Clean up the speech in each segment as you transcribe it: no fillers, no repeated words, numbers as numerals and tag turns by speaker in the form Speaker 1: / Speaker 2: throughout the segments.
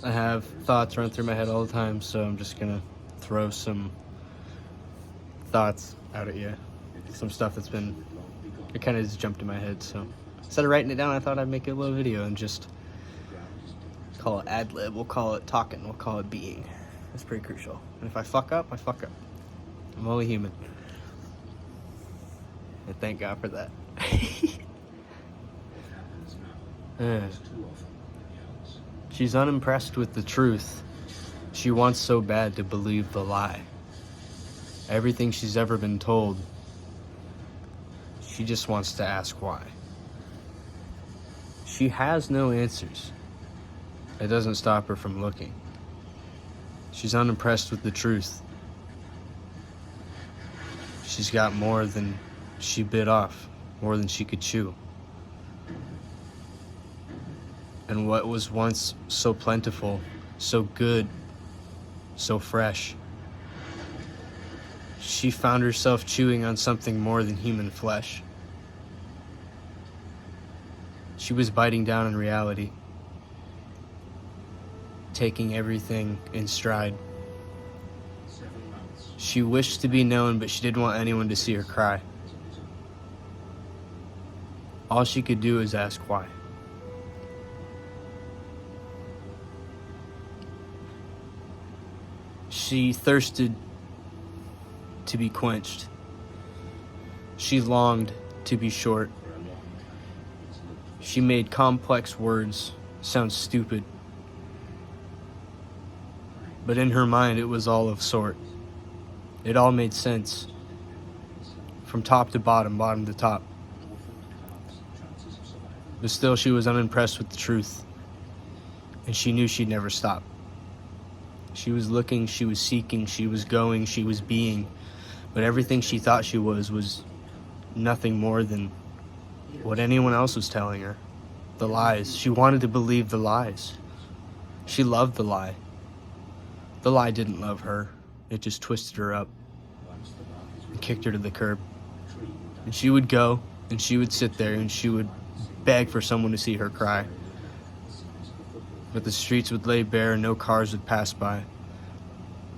Speaker 1: I have thoughts run through my head all the time, so I'm just gonna throw some thoughts out at you. Some stuff that's been, it kind of just jumped in my head, so instead of writing it down, I thought I'd make a little video and just call it ad lib. We'll call it talking. We'll call it being. That's pretty crucial. And if I fuck up, I fuck up. I'm only human. And thank God for that. She's unimpressed with the truth. She wants so bad to believe the lie. Everything she's ever been told, she just wants to ask why. She has no answers. It doesn't stop her from looking. She's unimpressed with the truth. She's got more than she bit off, more than she could chew. And what was once so plentiful, so good, so fresh, she found herself chewing on something more than human flesh. She was biting down on reality, taking everything in stride. She wished to be known, but she didn't want anyone to see her cry. All she could do is ask why. She thirsted to be quenched. She longed to be short. She made complex words sound stupid. But in her mind, it was all of sort. It all made sense. From top to bottom, bottom to top. But still, she was unimpressed with the truth. And she knew she'd never stop. She was looking, she was seeking, she was going, she was being. But everything she thought she was nothing more than what anyone else was telling her. The lies. She wanted to believe the lies. She loved the lie. The lie didn't love her. It just twisted her up and kicked her to the curb. And she would go, and she would sit there, and she would beg for someone to see her cry. But the streets would lay bare, no cars would pass by.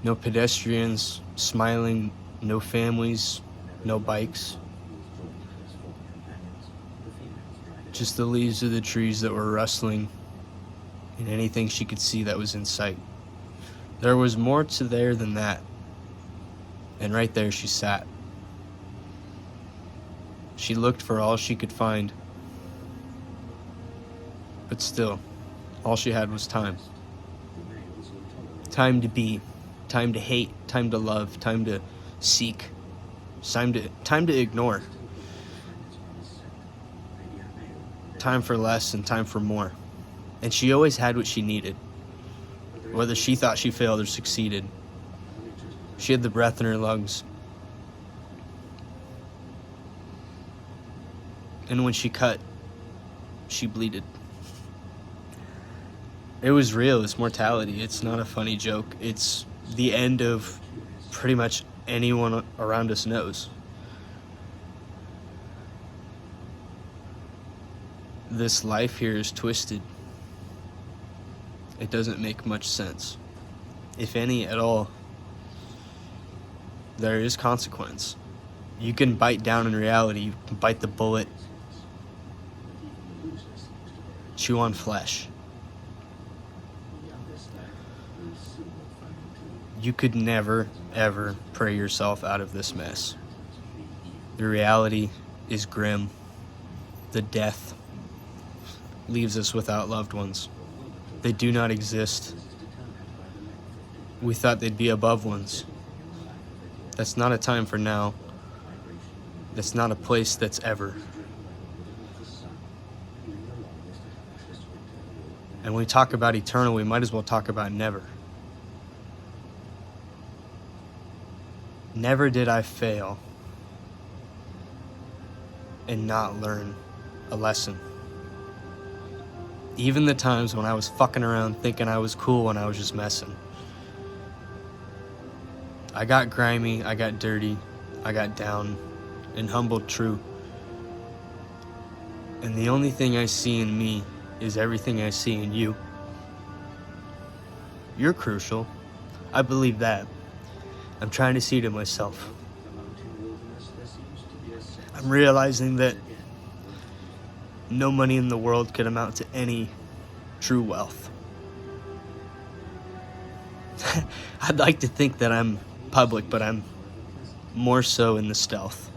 Speaker 1: No pedestrians smiling, no families, no bikes. Just the leaves of the trees that were rustling, and anything she could see that was in sight. There was more to there than that. And right there she sat. She looked for all she could find. But still, all she had was time. Time to be, time to hate, time to love, time to seek, time to ignore. Time for less and time for more. And she always had what she needed. Whether she thought she failed or succeeded. She had the breath in her lungs. And when she cut, she bleeded. It was real, it's mortality. It's not a funny joke. It's the end of pretty much anyone around us knows. This life here is twisted. It doesn't make much sense, if any at all. There is consequence. You can bite down in reality, you can bite the bullet, chew on flesh. You could never, ever pray yourself out of this mess. The reality is grim. The death leaves us without loved ones. They do not exist. We thought they'd be above ones. That's not a time for now. That's not a place that's ever. And when we talk about eternal, we might as well talk about never. Never did I fail and not learn a lesson. Even the times when I was fucking around thinking I was cool when I was just messing. I got grimy, I got dirty, I got down and humbled true. And the only thing I see in me is everything I see in you. You're crucial. I believe that. I'm trying to see to myself. I'm realizing that no money in the world could amount to any true wealth. I'd like to think that I'm public, but I'm more so in the stealth.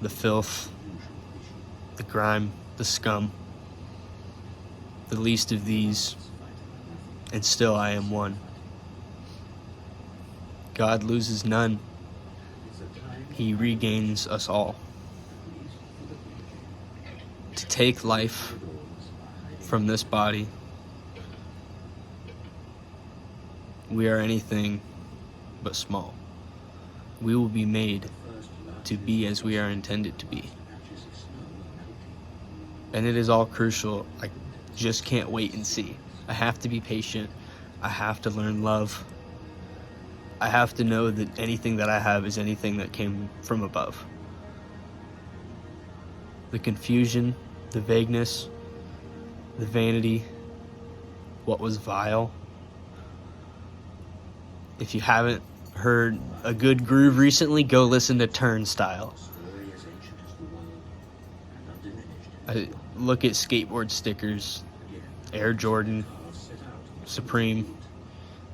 Speaker 1: The filth, the grime, the scum, the least of these, and still I am one. God loses none. He regains us all. To take life from this body, we are anything but small. We will be made to be as we are intended to be. And it is all crucial. I just can't wait and see. I have to be patient. I have to learn love. I have to know that anything that I have is anything that came from above. The confusion, the vagueness, the vanity, what was vile. If you haven't heard a good groove recently, go listen to Turnstile. I look at skateboard stickers, Air Jordan, Supreme.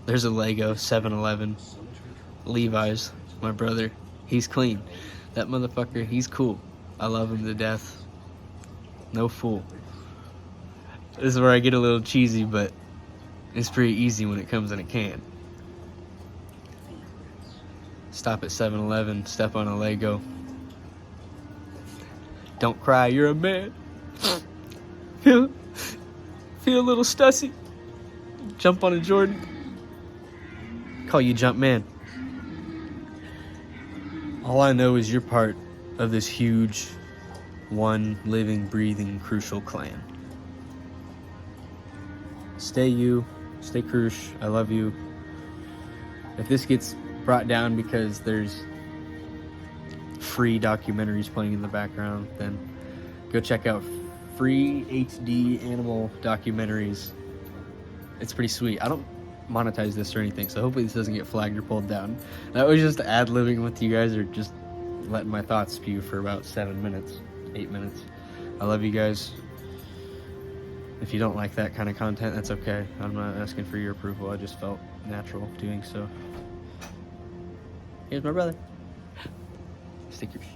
Speaker 1: There's a Lego, 7-Eleven, Levi's, my brother. He's clean. That motherfucker, he's cool. I love him to death. No fool. This is where I get a little cheesy, but it's pretty easy when it comes in a can. Stop at 7-Eleven, step on a Lego. Don't cry, you're a man. Feel a little stussy. Jump on a Jordan. Call you Jump Man. All I know is you're part of this huge, one living, breathing, crucial clan. Stay you, stay Krush, I love you. If this gets brought down because there's free documentaries playing in the background, then go check out free HD animal documentaries. It's pretty sweet. I don't monetize this or anything, so hopefully this doesn't get flagged or pulled down. That was just ad-libbing with you guys, or just letting my thoughts spew for about 7 minutes, 8 minutes. I love you guys. If you don't like that kind of content, that's okay. I'm not asking for your approval. I just felt natural doing so. Here's my brother. Stickers.